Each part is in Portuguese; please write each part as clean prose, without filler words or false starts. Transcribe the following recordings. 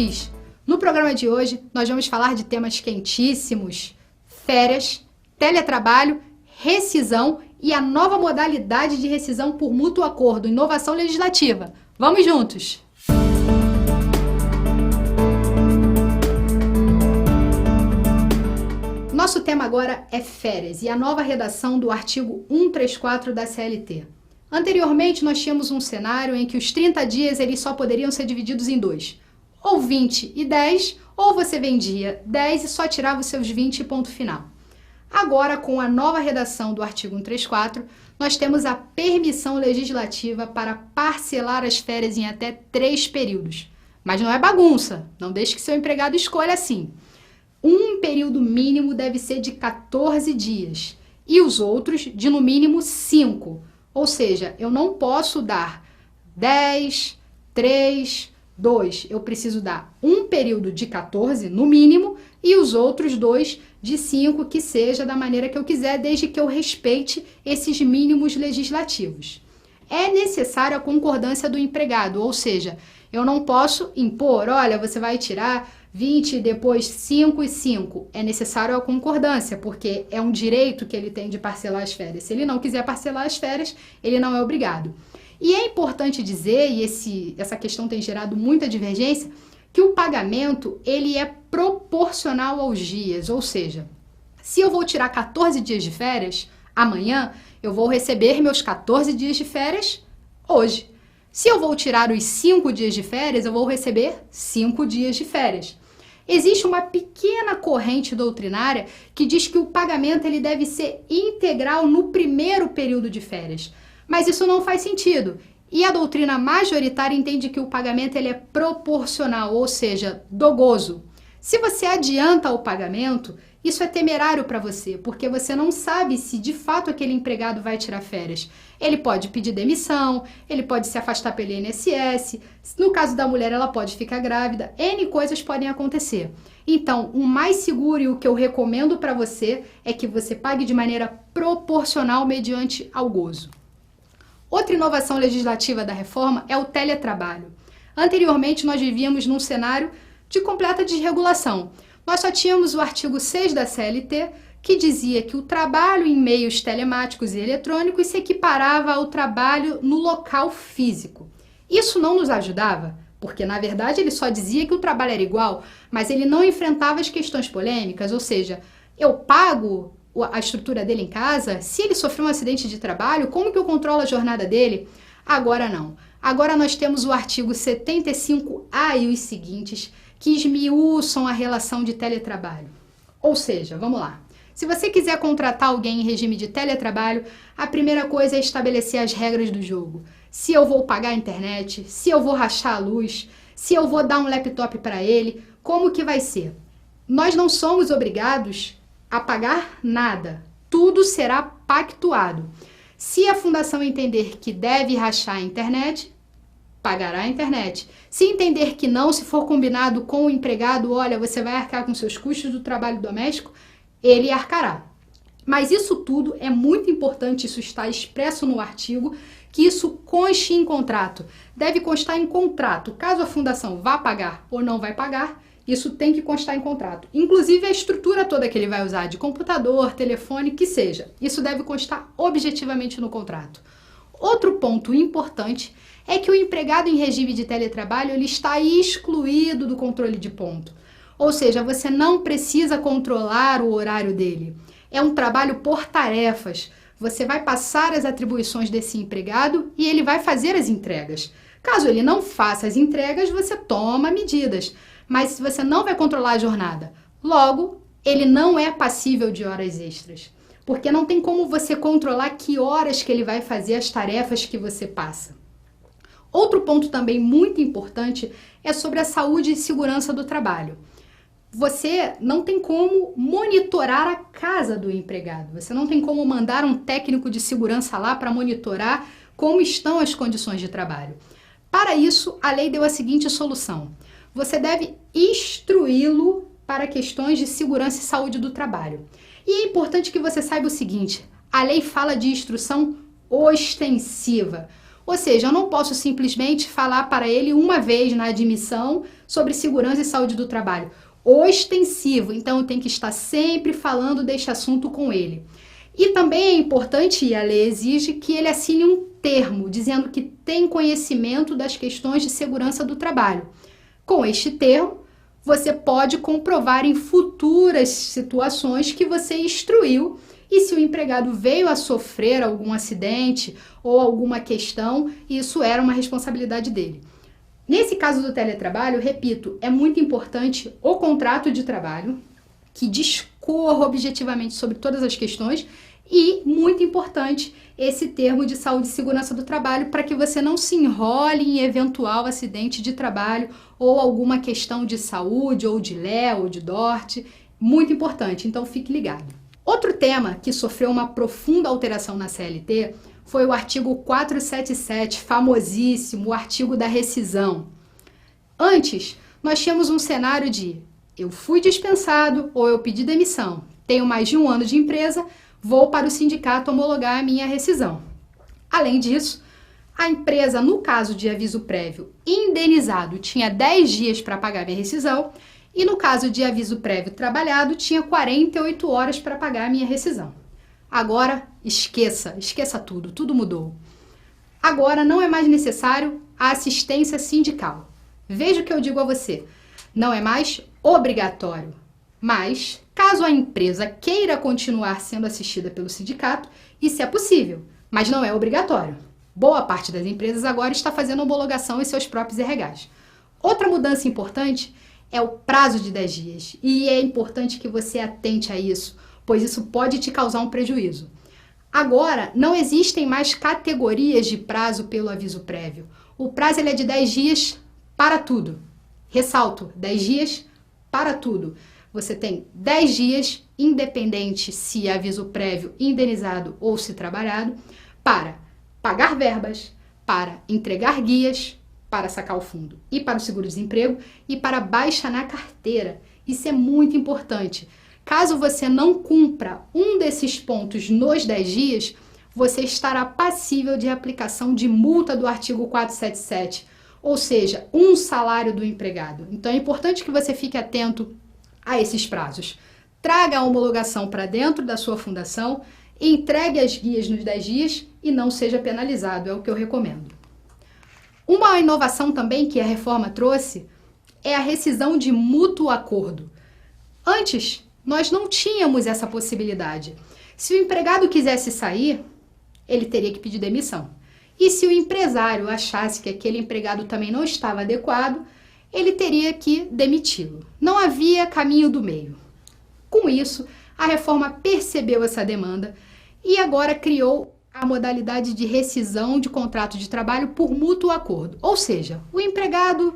fiz. No programa de hoje, nós vamos falar de temas quentíssimos: férias, teletrabalho, rescisão e a nova modalidade de rescisão por mútuo acordo, inovação legislativa. Vamos juntos! Nosso tema agora é férias e a nova redação do artigo 134 da CLT. Anteriormente, nós tínhamos um cenário em que os 30 dias eles só poderiam ser divididos em dois, ou 20 e 10, ou você vendia 10 e só tirava os seus 20 e ponto final. Agora, com a nova redação do artigo 134, nós temos a permissão legislativa para parcelar as férias em até 3 períodos. Mas não é bagunça, não deixe que seu empregado escolha assim. Um período mínimo deve ser de 14 dias e os outros de no mínimo 5. Ou seja, eu não posso dar 10, 3, 2. Eu preciso dar um período de 14 no mínimo e os outros 2 de 5, que seja da maneira que eu quiser, desde que eu respeite esses mínimos legislativos. É necessário a concordância do empregado, ou seja, eu não posso impor, olha, você vai tirar 20, depois 5 e 5. É necessário a concordância, porque é um direito que ele tem de parcelar as férias. Se ele não quiser parcelar as férias, ele não é obrigado. E é importante dizer, e essa questão tem gerado muita divergência, que o pagamento ele é proporcional aos dias, ou seja, se eu vou tirar 14 dias de férias, amanhã eu vou receber meus 14 dias de férias hoje. Se eu vou tirar os 5 dias de férias, eu vou receber 5 dias de férias. Existe uma pequena corrente doutrinária que diz que o pagamento ele deve ser integral no primeiro período de férias, mas isso não faz sentido. E a doutrina majoritária entende que o pagamento ele é proporcional, ou seja, dogoso. Se você adianta o pagamento, isso é temerário para você, porque você não sabe se de fato aquele empregado vai tirar férias. Ele pode pedir demissão, ele pode se afastar pelo INSS, no caso da mulher ela pode ficar grávida, N coisas podem acontecer. Então, o mais seguro e o que eu recomendo para você é que você pague de maneira proporcional mediante ao gozo. Outra inovação legislativa da reforma é o teletrabalho. Anteriormente, nós vivíamos num cenário de completa desregulação. Nós só tínhamos o artigo 6 da CLT, que dizia que o trabalho em meios telemáticos e eletrônicos se equiparava ao trabalho no local físico. Isso não nos ajudava, porque na verdade ele só dizia que o trabalho era igual, mas ele não enfrentava as questões polêmicas, ou seja, eu pago a estrutura dele em casa, se ele sofreu um acidente de trabalho, como que eu controlo a jornada dele? Agora não. Agora nós temos o artigo 75A e os seguintes, que esmiuçam a relação de teletrabalho. Ou seja, vamos lá. Se você quiser contratar alguém em regime de teletrabalho, a primeira coisa é estabelecer as regras do jogo. Se eu vou pagar a internet, se eu vou rachar a luz, se eu vou dar um laptop para ele, como que vai ser? Nós não somos obrigados a pagar nada. Tudo será pactuado. Se a fundação entender que deve rachar a internet, pagará a internet. Se entender que não, se for combinado com o empregado, olha, você vai arcar com seus custos do trabalho doméstico, ele arcará. Mas isso tudo é muito importante, isso está expresso no artigo, que isso conste em contrato. Deve constar em contrato. Caso a fundação vá pagar ou não vai pagar, isso tem que constar em contrato. Inclusive a estrutura toda que ele vai usar, de computador, telefone, que seja. Isso deve constar objetivamente no contrato. Outro ponto importante é que o empregado em regime de teletrabalho ele está excluído do controle de ponto. Ou seja, você não precisa controlar o horário dele. É um trabalho por tarefas. Você vai passar as atribuições desse empregado e ele vai fazer as entregas. Caso ele não faça as entregas, você toma medidas. Mas você não vai controlar a jornada. Logo, ele não é passível de horas extras. Porque não tem como você controlar que horas que ele vai fazer as tarefas que você passa. Outro ponto também muito importante é sobre a saúde e segurança do trabalho. Você não tem como monitorar a casa do empregado. Você não tem como mandar um técnico de segurança lá para monitorar como estão as condições de trabalho. Para isso, a lei deu a seguinte solução. Você deve instruí-lo para questões de segurança e saúde do trabalho. E é importante que você saiba o seguinte, a lei fala de instrução ostensiva. Ou seja, eu não posso simplesmente falar para ele uma vez na admissão sobre segurança e saúde do trabalho. Ostensivo, então eu tenho que estar sempre falando deste assunto com ele. E também é importante, e a lei exige, que ele assine um termo dizendo que tem conhecimento das questões de segurança do trabalho. Com este termo, você pode comprovar em futuras situações que você instruiu e se o empregado veio a sofrer algum acidente ou alguma questão, isso era uma responsabilidade dele. Nesse caso do teletrabalho, repito, é muito importante o contrato de trabalho, que discorra objetivamente sobre todas as questões, e, muito importante, esse termo de saúde e segurança do trabalho para que você não se enrole em eventual acidente de trabalho ou alguma questão de saúde, ou de LE, ou de DORT. Muito importante, então fique ligado. Outro tema que sofreu uma profunda alteração na CLT foi o artigo 477, famosíssimo, o artigo da rescisão. Antes, nós tínhamos um cenário de eu fui dispensado ou eu pedi demissão, tenho mais de 1 ano de empresa, vou para o sindicato homologar a minha rescisão. Além disso, a empresa, no caso de aviso prévio indenizado, tinha 10 dias para pagar minha rescisão e no caso de aviso prévio trabalhado, tinha 48 horas para pagar a minha rescisão. Agora, esqueça tudo mudou. Agora não é mais necessário a assistência sindical. Veja o que eu digo a você, não é mais obrigatório, mas caso a empresa queira continuar sendo assistida pelo sindicato, isso é possível, mas não é obrigatório. Boa parte das empresas agora está fazendo homologação em seus próprios RHs. Outra mudança importante é o prazo de 10 dias, e é importante que você atente a isso, pois isso pode te causar um prejuízo. Agora, não existem mais categorias de prazo pelo aviso prévio. O prazo ele é de 10 dias para tudo. Ressalto, 10 dias para tudo. Você tem 10 dias, independente se é aviso prévio, indenizado ou se trabalhado, para pagar verbas, para entregar guias, para sacar o fundo e para o seguro-desemprego e para baixa na carteira. Isso é muito importante. Caso você não cumpra um desses pontos nos 10 dias, você estará passível de aplicação de multa do artigo 477, ou seja, um salário do empregado. Então é importante que você fique atento a esses prazos. Traga a homologação para dentro da sua fundação, entregue as guias nos 10 dias e não seja penalizado, é o que eu recomendo. Uma inovação também que a reforma trouxe é a rescisão de mútuo acordo. Antes, nós não tínhamos essa possibilidade. Se o empregado quisesse sair, ele teria que pedir demissão. E se o empresário achasse que aquele empregado também não estava adequado, ele teria que demiti-lo. Não havia caminho do meio. Com isso, a reforma percebeu essa demanda e agora criou a modalidade de rescisão de contrato de trabalho por mútuo acordo. Ou seja, o empregado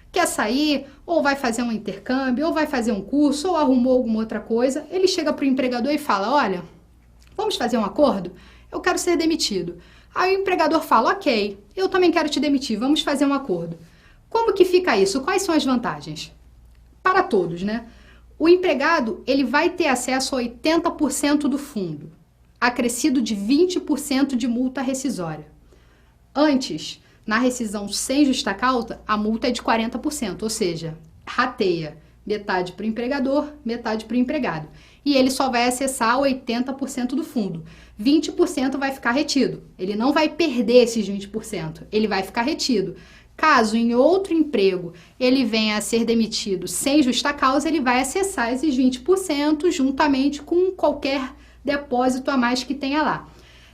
quer sair, ou vai fazer um intercâmbio, ou vai fazer um curso, ou arrumou alguma outra coisa, ele chega para o empregador e fala, olha, vamos fazer um acordo? Eu quero ser demitido. Aí o empregador fala, ok, eu também quero te demitir, vamos fazer um acordo. Como que fica isso? Quais são as vantagens? Para todos, né? O empregado, ele vai ter acesso a 80% do fundo, acrescido de 20% de multa rescisória. Antes, na rescisão sem justa causa, a multa é de 40%, ou seja, rateia metade para o empregador, metade para o empregado. E ele só vai acessar 80% do fundo. 20% vai ficar retido. Ele não vai perder esses 20%, ele vai ficar retido. Caso em outro emprego ele venha a ser demitido sem justa causa, ele vai acessar esses 20% juntamente com qualquer depósito a mais que tenha lá.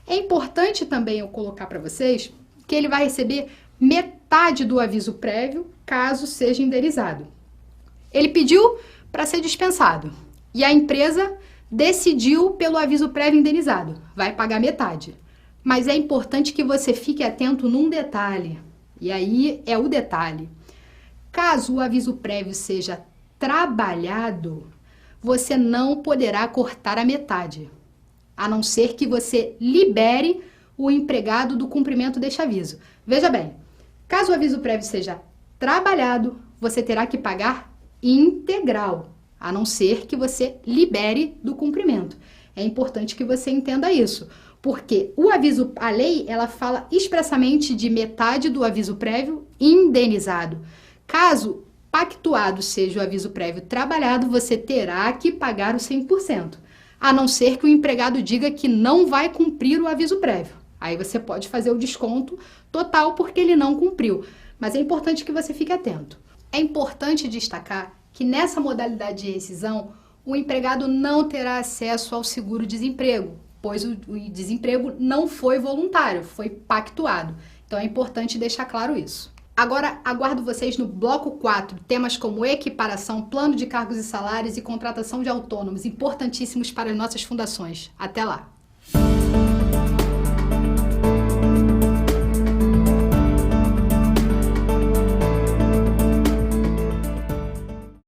É importante também eu colocar para vocês que ele vai receber metade do aviso prévio, caso seja indenizado. Ele pediu para ser dispensado e a empresa decidiu pelo aviso prévio indenizado, vai pagar metade. Mas é importante que você fique atento num detalhe, e aí é o detalhe. Caso o aviso prévio seja trabalhado, você não poderá cortar a metade, a não ser que você libere o empregado do cumprimento deste aviso. Veja bem, caso o aviso prévio seja trabalhado, você terá que pagar integral, a não ser que você libere do cumprimento. É importante que você entenda isso. Porque a lei, ela fala expressamente de metade do aviso prévio indenizado. Caso pactuado seja o aviso prévio trabalhado, você terá que pagar o 100%, a não ser que o empregado diga que não vai cumprir o aviso prévio. Aí você pode fazer o desconto total porque ele não cumpriu. Mas é importante que você fique atento. É importante destacar que nessa modalidade de rescisão, o empregado não terá acesso ao seguro-desemprego, pois o desemprego não foi voluntário, foi pactuado. Então é importante deixar claro isso. Agora, aguardo vocês no bloco 4, temas como equiparação, plano de cargos e salários e contratação de autônomos, importantíssimos para as nossas fundações. Até lá!